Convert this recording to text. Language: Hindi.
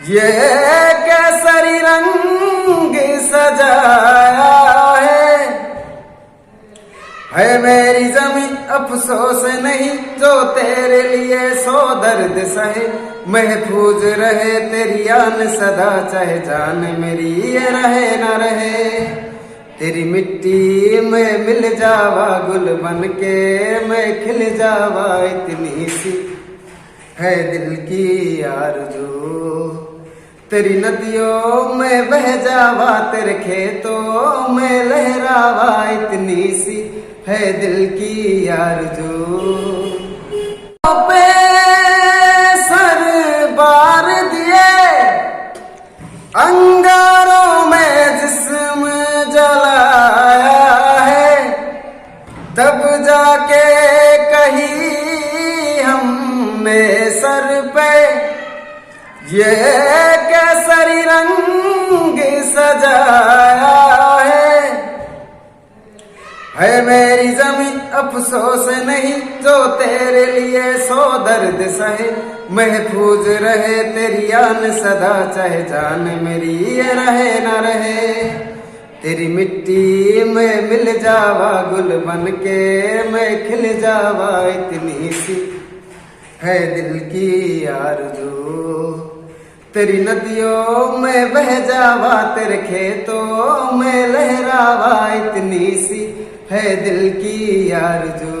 ये केसरी रंग सजाया है मेरी जमी अफसोस नहीं जो तेरे लिए सो दर्द सहे। महफूज रहे तेरी आन सदा चाहे जान मेरी ये रहे न रहे। तेरी मिट्टी में मिल जावा गुल बन के मैं खिल जावा इतनी सी है दिल की आरज़ू। तेरी नदियों में बह जावा तेरे खेतों में लहरावा इतनी सी है दिल की आरज़ू। पे सर बार दिए अंगारों में जिस्म जलाया है तब जाके कही हमने सर पे ये केसरी रंग सजाया है मेरी जमी अफसोस नहीं जो तेरे लिए सो दर्द सहे। महफूज रहे तेरी आन सदा चाहे जान मेरी ये रहे न रहे। तेरी मिट्टी में मिल जावा गुल बन के मैं खिल जावा इतनी सी है दिल की आरज़ू। तेरी नदियों में बह जावा तेरे खेतों में लहरावा इतनी सी है दिल की आरज़ू।